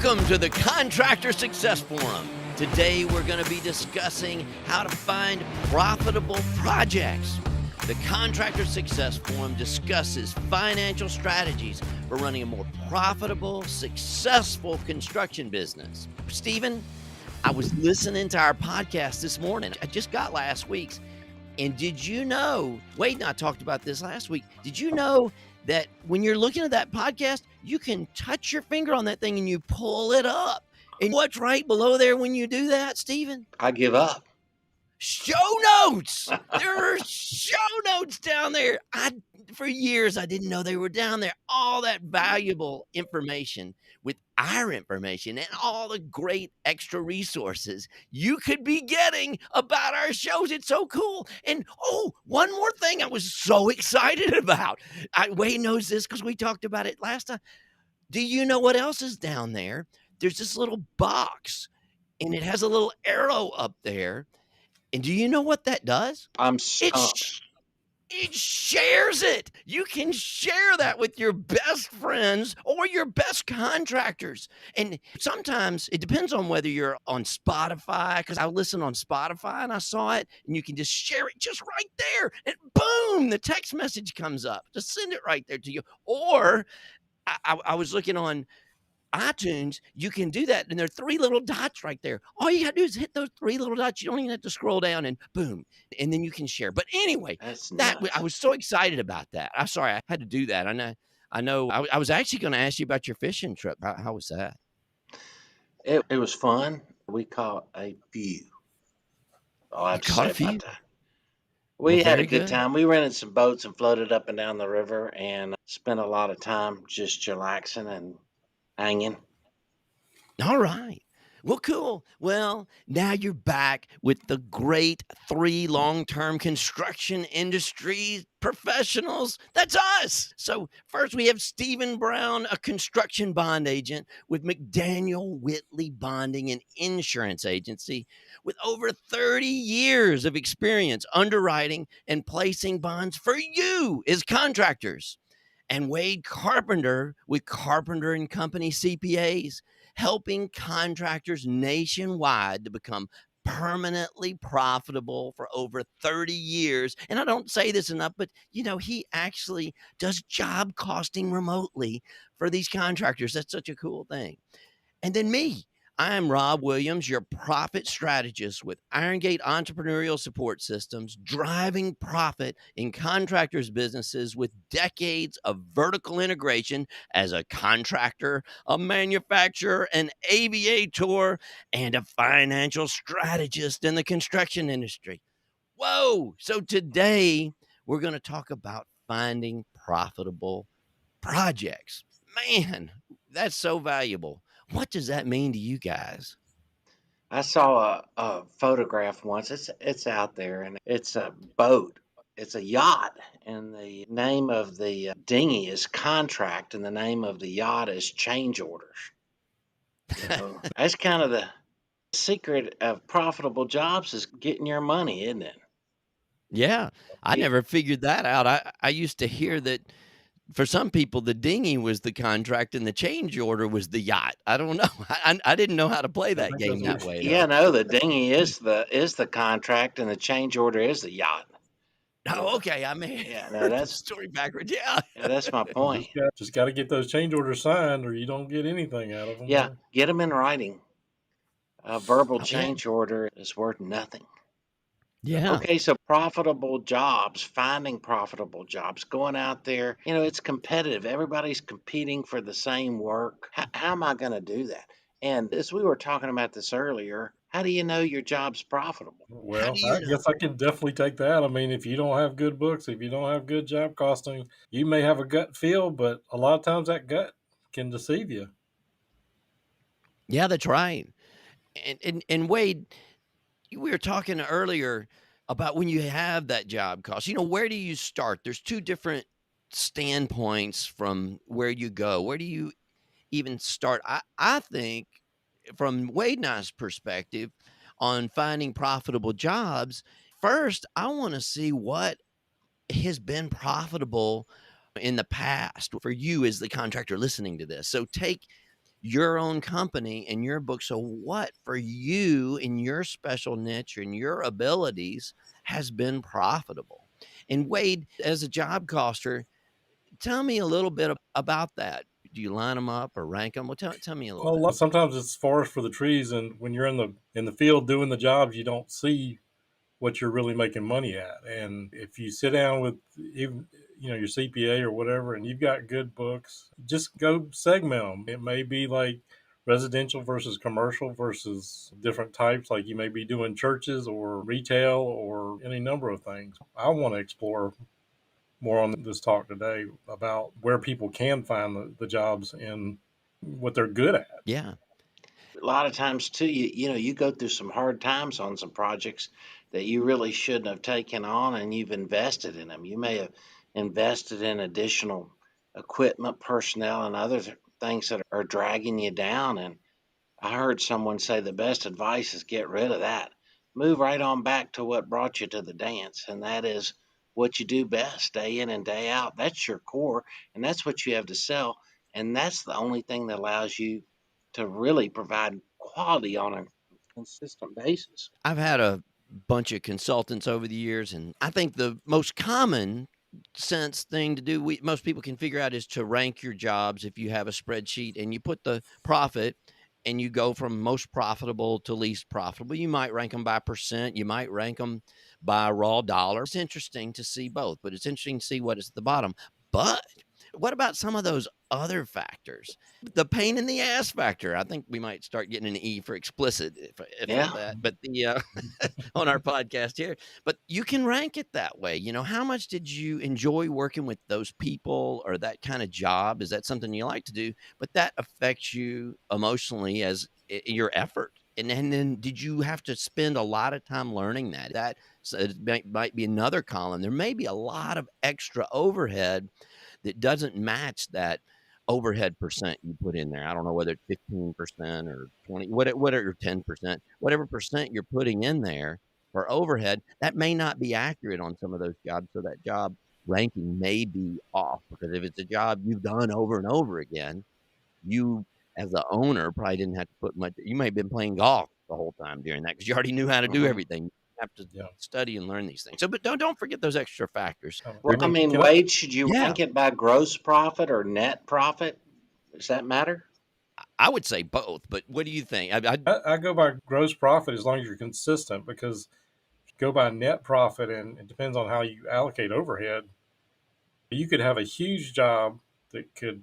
Welcome to the Contractor Success Forum. Today we're going to be discussing how to find profitable projects. The Contractor Success Forum discusses financial strategies for running a more profitable, successful construction business. Stephen, I was listening to our podcast this morning. I just got last week's. And did you know, Wade and I talked about this last week, did you know that when you're looking at that podcast, you can touch your finger on that thing and you pull it up? And what's right below there when you do that, Stephen? I give up. Show notes. There are show notes down there. For years, I didn't know they were down there. All that valuable information with our information and all the great extra resources you could be getting about our shows. It's so cool. And one more thing I was so excited about. Wade knows this because we talked about it last time. Do you know what else is down there? There's this little box and it has a little arrow up there. And do you know what that does? I'm stumped. It shares it. You can share that with your best friends or your best contractors. And sometimes it depends on whether you're on Spotify, because I listen on Spotify and I saw it, and you can just share it just right there. And boom, the text message comes up. Just send it right there to you. Or I was looking on iTunes, you can do that, and there are three little dots right there. All you gotta do is hit those three little dots. You don't even have to scroll down, and boom, and then you can share. But anyway, I was so excited about that. I'm sorry I had to do that. I know. I was actually going to ask you about your fishing trip. How was that? It was fun. We caught a few. I caught a few. We had a good time. We rented some boats and floated up and down the river and spent a lot of time just chillaxing and hanging. All right. Well, cool. Well, now you're back with the great three long-term construction industry professionals. That's us. So first we have Stephen Brown, a construction bond agent with McDaniel Whitley Bonding and Insurance Agency with over 30 years of experience underwriting and placing bonds for you as contractors. And Wade Carpenter with Carpenter and Company CPAs, helping contractors nationwide to become permanently profitable for over 30 years. And I don't say this enough, but he actually does job costing remotely for these contractors. That's such a cool thing. And then me. I'm Rob Williams, your profit strategist with Iron Gate Entrepreneurial Support Systems, driving profit in contractors' businesses with decades of vertical integration as a contractor, a manufacturer, an aviator, and a financial strategist in the construction industry. Whoa! So today we're going to talk about finding profitable projects. Man, that's so valuable. What does that mean to you guys? I saw a photograph once. It's out there, and it's a boat. It's a yacht, and the name of the dinghy is Contract, and the name of the yacht is Change Orders. So that's kind of the secret of profitable jobs, is getting your money, isn't it? Yeah, I never figured that out. I used to hear that for some people, the dinghy was the contract and the change order was the yacht. I don't know. I didn't know how to play that game that way. Yeah, no, the dinghy is the contract and the change order is the yacht. Oh, okay. I mean, that's the story backwards. Yeah, that's my point. Just got to get those change orders signed, or you don't get anything out of them. Yeah, get them in writing. A verbal change order is worth nothing. Yeah. Okay, so profitable jobs, finding profitable jobs, going out there, it's competitive. Everybody's competing for the same work. How am I going to do that? And as we were talking about this earlier, how do you know your job's profitable? Well, I guess I can definitely take that. I mean, if you don't have good books, if you don't have good job costing, you may have a gut feel, but a lot of times that gut can deceive you. Yeah, that's right. And Wade, we were talking earlier about when you have that job cost, where do you start? There's two different standpoints from where you go. Where do you even start? I think from Wade and I's perspective on finding profitable jobs, first, I want to see what has been profitable in the past for you as the contractor listening to this. So take your own company and your book. So what for you in your special niche and your abilities has been profitable? And Wade, as a job coster, tell me a little bit about that. Do you line them up or rank them? Well, tell me a little bit. Well, sometimes it's forest for the trees, and when you're in the field doing the jobs, you don't see what you're really making money at. And if you sit down with even your CPA or whatever, and you've got good books, just go segment them. It may be like residential versus commercial versus different types. Like you may be doing churches or retail or any number of things. I want to explore more on this talk today about where people can find the jobs and what they're good at. Yeah. A lot of times too, you go through some hard times on some projects that you really shouldn't have taken on, and you've invested in them. You may have invested in additional equipment, personnel, and other things that are dragging you down. And I heard someone say the best advice is get rid of that. Move right on back to what brought you to the dance, and that is what you do best, day in and day out. That's your core, and that's what you have to sell. And that's the only thing that allows you to really provide quality on a consistent basis. I've had a bunch of consultants over the years, and I think the most common sense thing to do, most people can figure out, is to rank your jobs. If you have a spreadsheet and you put the profit and you go from most profitable to least profitable, you might rank them by percent, you might rank them by raw dollar. It's interesting to see both, but it's interesting to see what is at the bottom. But what about some of those other factors? The pain in the ass factor. I think we might start getting an E for explicit for Yeah. that. But on our podcast here, but you can rank it that way. How much did you enjoy working with those people or that kind of job? Is that something you like to do? But that affects you emotionally as your effort. And then did you have to spend a lot of time learning that? So it might be another column. There may be a lot of extra overhead that doesn't match that overhead percent you put in there. I don't know whether it's 15% or 20, whatever 10%, whatever percent you're putting in there for overhead, that may not be accurate on some of those jobs. So that job ranking may be off, because if it's a job you've done over and over again, you as the owner probably didn't have to put much. You may have been playing golf the whole time during that because you already knew how to do Hmm. everything. You have to Yeah. study and learn these things. So, but don't forget those extra factors. Well, I mean, Can I? Wade, should you Yeah, rank it by gross profit or net profit? Does that matter? I would say both, but what do you think? I go by gross profit as long as you're consistent, because if you go by net profit, and it depends on how you allocate overhead, you could have a huge job that could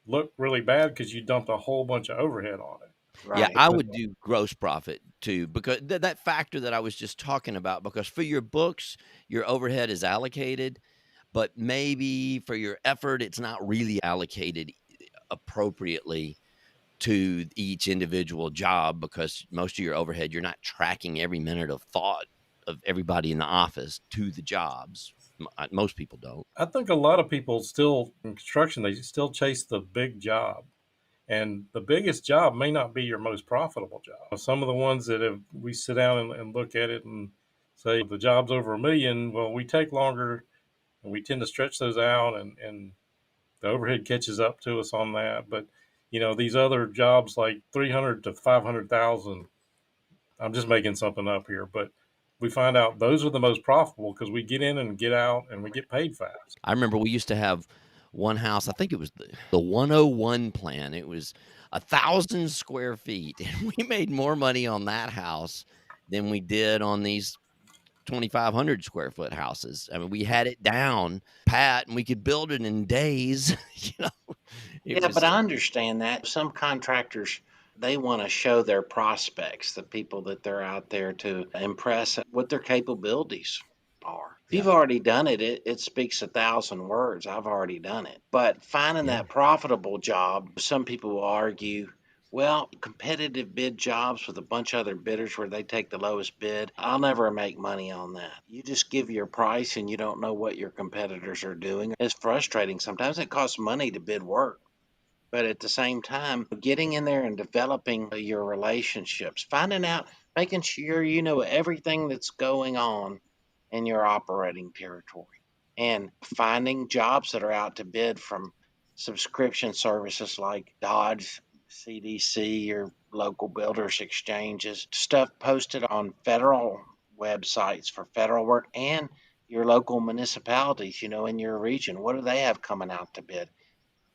look really bad because you dumped a whole bunch of overhead on it. Yeah, Right. I But would do gross profit too, because that factor that I was just talking about, because for your books, your overhead is allocated, but maybe for your effort, it's not really allocated appropriately to each individual job, because most of your overhead, you're not tracking every minute of thought of everybody in the office to the jobs. Most people don't. I think a lot of people still in construction, they still chase the big job. And the biggest job may not be your most profitable job. Some of the ones that we sit down and look at it and say the job's over $1 million, well, we take longer and we tend to stretch those out, and the overhead catches up to us on that. But these other jobs like 300 to 500,000, I'm just making something up here, but we find out those are the most profitable because we get in and get out and we get paid fast. I remember we used to have one house. I think it was the 101 plan. It was 1,000 square feet, and we made more money on that house than we did on these 2,500 square foot houses. I mean, we had it down pat, and we could build it in days. It Yeah, but was I understand that. Some contractors, they want to show their prospects, the people that they're out there to impress, what their capabilities are. If yeah. you've already done it, it speaks 1,000 words. I've already done it. But finding Yeah. that profitable job, some people will argue, well, competitive bid jobs with a bunch of other bidders where they take the lowest bid, I'll never make money on that. You just give your price and you don't know what your competitors are doing. It's frustrating. Sometimes it costs money to bid work. But at the same time, getting in there and developing your relationships, finding out, making sure you know everything that's going on in your operating territory, and finding jobs that are out to bid from subscription services like Dodge. CDC, your local builders exchanges, stuff posted on federal websites for federal work, and your local municipalities, in your region. What do they have coming out to bid?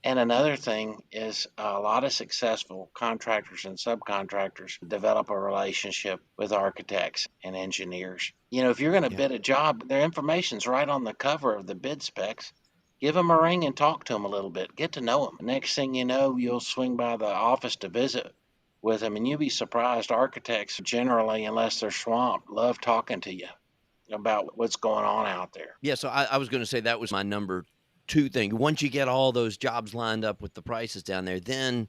And another thing is a lot of successful contractors and subcontractors develop a relationship with architects and engineers. If you're going to Yeah. bid a job, their information's right on the cover of the bid specs. Give them a ring and talk to them a little bit. Get to know them. Next thing you know, you'll swing by the office to visit with them, and you'll be surprised. Architects generally, unless they're swamped, love talking to you about what's going on out there. Yeah, so I was gonna say that was my number 2 thing. Once you get all those jobs lined up with the prices down there, then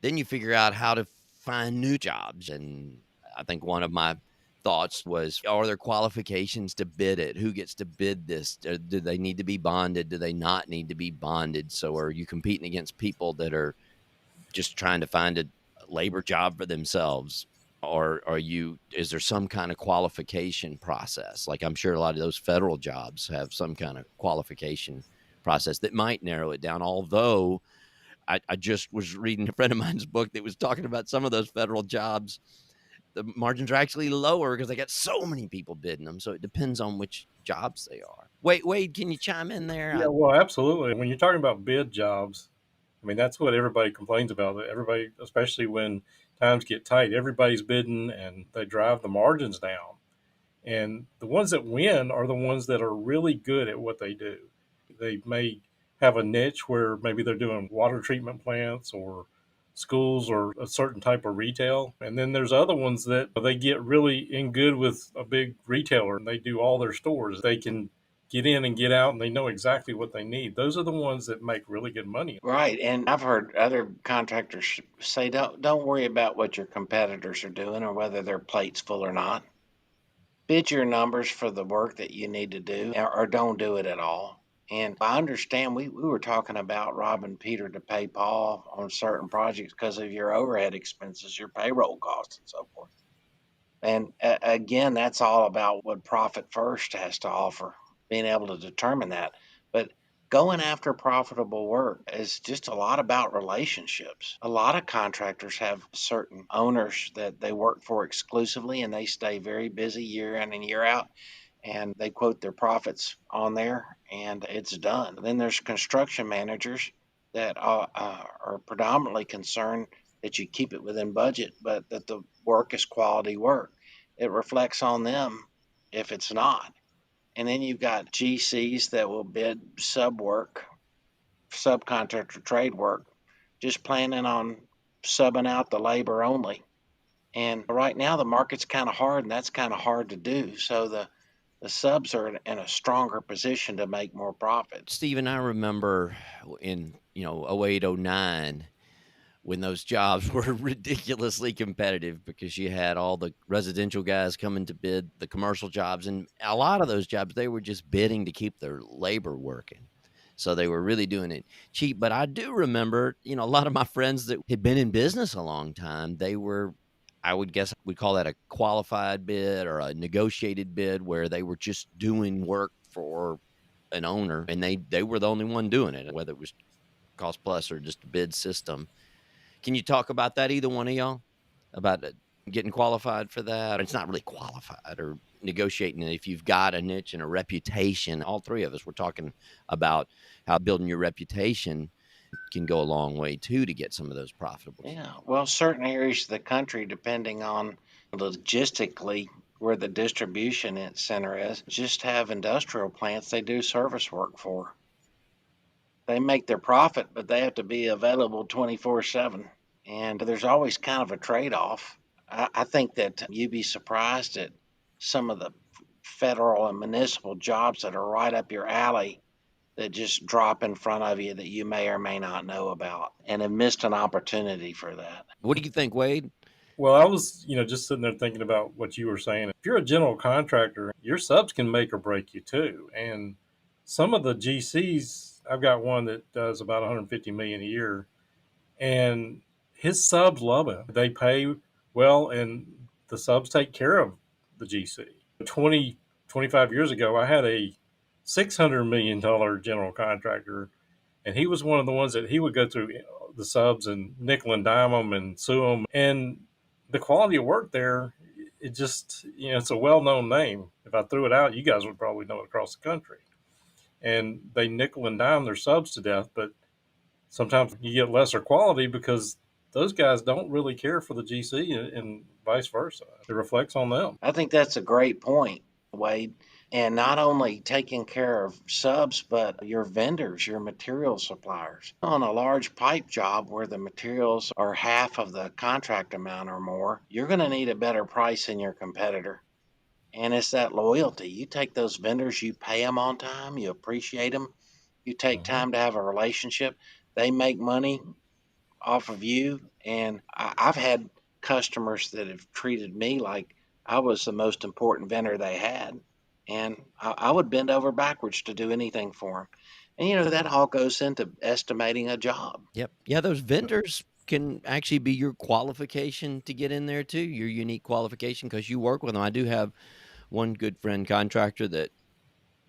you figure out how to find new jobs, and I think one of my thoughts was, are there qualifications to bid it? Who gets to bid this? Do they need to be bonded? Do they not need to be bonded? So are you competing against people that are just trying to find a labor job for themselves? Or is there some kind of qualification process? Like, I'm sure a lot of those federal jobs have some kind of qualification process that might narrow it down. Although I just was reading a friend of mine's book that was talking about some of those federal jobs. The margins are actually lower because they got so many people bidding them. So it depends on which jobs they are. Wade, can you chime in there? Yeah, well, absolutely. When you're talking about bid jobs, I mean, that's what everybody complains about. Everybody, especially when times get tight, everybody's bidding and they drive the margins down. And the ones that win are the ones that are really good at what they do. They may have a niche where maybe they're doing water treatment plants or schools or a certain type of retail. And then there's other ones that they get really in good with a big retailer and they do all their stores. They can get in and get out and they know exactly what they need. Those are the ones that make really good money. Right, and I've heard other contractors say, don't worry about what your competitors are doing or whether their plate's full or not. Bid your numbers for the work that you need to do, or don't do it at all. And I understand we were talking about robbing Peter to pay Paul on certain projects because of your overhead expenses, your payroll costs, and so forth. And again, that's all about what Profit First has to offer, being able to determine that. But going after profitable work is just a lot about relationships. A lot of contractors have certain owners that they work for exclusively, and they stay very busy year in and year out. And they quote their profits on there, and it's done. Then there's construction managers that are predominantly concerned that you keep it within budget, but that the work is quality work. It reflects on them if it's not. And then you've got GCs that will bid sub work, subcontractor trade work, just planning on subbing out the labor only. And right now the market's kind of hard, and that's kind of hard to do. So the subs are in a stronger position to make more profit. Stephen, I remember in 08, 09, when those jobs were ridiculously competitive because you had all the residential guys coming to bid the commercial jobs, and a lot of those jobs they were just bidding to keep their labor working. So they were really doing it cheap. But I do remember, a lot of my friends that had been in business a long time, they were, I would guess we call that a qualified bid or a negotiated bid, where they were just doing work for an owner and they were the only one doing it, whether it was cost plus or just a bid system. Can you talk about that, either one of y'all, about getting qualified for that? It's not really qualified or negotiating it. If you've got a niche and a reputation, all three of us were talking about how building your reputation can go a long way too to get some of those profitable. Yeah, well, certain areas of the country, depending on logistically where the distribution center is, just have industrial plants they do service work for. They make their profit, but they have to be available 24/7. And there's always kind of a trade off. I think that you'd be surprised at some of the federal and municipal jobs that are right up your alley that just drop in front of you that you may or may not know about and have missed an opportunity for that. What do you think, Wade? Well, I was, just sitting there thinking about what you were saying. If you're a general contractor, your subs can make or break you too. And some of the GCs, I've got one that does about 150 million a year, and his subs love him. They pay well, and the subs take care of the GC. 25 years ago, I had a $600 million general contractor, and he was one of the ones that he would go through the subs and nickel and dime them and sue them. And the quality of work there, it just, it's a well-known name. If I threw it out, you guys would probably know it across the country. And they nickel and dime their subs to death, but sometimes you get lesser quality because those guys don't really care for the GC and vice versa. It reflects on them. I think that's a great point, Wade. And not only taking care of subs, but your vendors, your material suppliers. On a large pipe job where the materials are half of the contract amount or more, you're going to need a better price than your competitor. And it's that loyalty. You take those vendors, you pay them on time, you appreciate them, you take time to have a relationship. They make money off of you. And I've had customers that have treated me like I was the most important vendor they had. And I would bend over backwards to do anything for them. And, that all goes into estimating a job. Yep. Yeah, those vendors can actually be your qualification to get in there too, your unique qualification because you work with them. I do have one good friend contractor that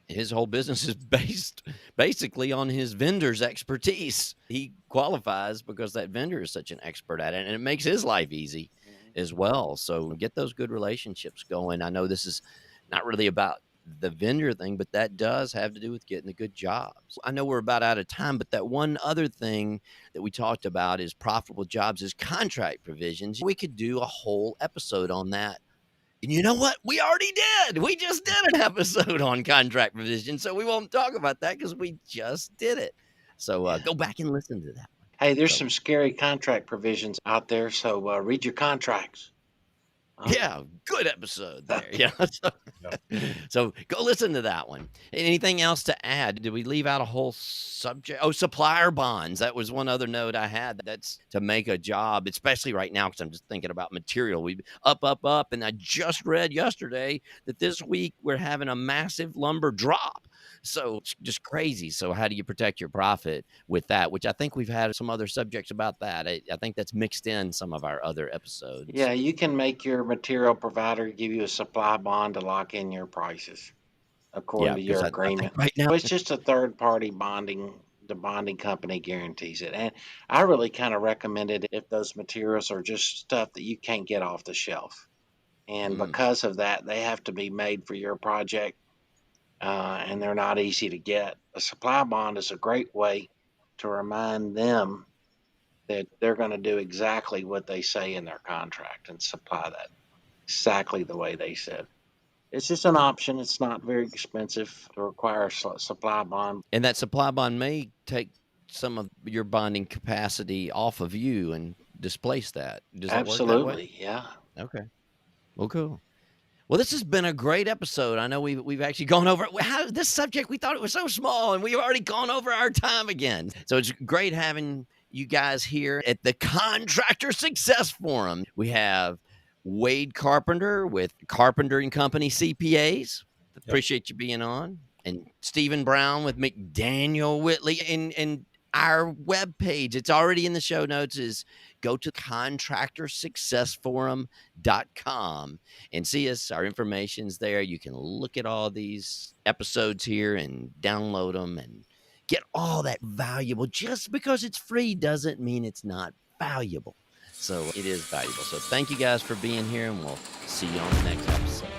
his whole business is based basically on his vendor's expertise. He qualifies because that vendor is such an expert at it, and it makes his life easy as well. So get those good relationships going. I know this is not really about the vendor thing, but that does have to do with getting the good jobs. I know we're about out of time, but that one other thing that we talked about is profitable jobs is contract provisions. We could do a whole episode on that. And you know what? We already did. We just did an episode on contract provisions, so we won't talk about that because we just did it. So go back and listen to that one. Hey, there's some scary contract provisions out there, so read your contracts. Yeah, good episode there. So go listen to that one. Anything else to add? Did we leave out a whole subject? Oh, supplier bonds. That was one other note I had. That's to make a job, especially right now because I'm just thinking about material. We up, and I just read yesterday that this week we're having a massive lumber drop. So it's just crazy. So how do you protect your profit with that? Which I think we've had some other subjects about that. I think that's mixed in some of our other episodes. Yeah, you can make your material provider give you a supply bond to lock in your prices according to your agreement. Right now, it's just a third party bonding. The bonding company guarantees it. And I really kind of recommend it if those materials are just stuff that you can't get off the shelf. And because of that, they have to be made for your project. And they're not easy to get. A supply bond is a great way to remind them that they're going to do exactly what they say in their contract and supply that exactly the way they said. It's just an option. It's not very expensive to require a supply bond. And that supply bond may take some of your bonding capacity off of you and displace that. Does that work that way? Absolutely, yeah. Okay. Well, cool. Well, this has been a great episode. I know we've actually gone over this subject. We thought it was so small, and we've already gone over our time again. So it's great having you guys here at the Contractor Success Forum. We have Wade Carpenter with Carpenter and Company CPAs. Appreciate you being on. And Stephen Brown with McDaniel Whitley. And our webpage, it's already in the show notes, is go to contractorsuccessforum.com and see us. Our information's there. You can look at all these episodes here and download them and get all that valuable. Just because it's free doesn't mean it's not valuable. So it is valuable. So thank you guys for being here, and we'll see you on the next episode.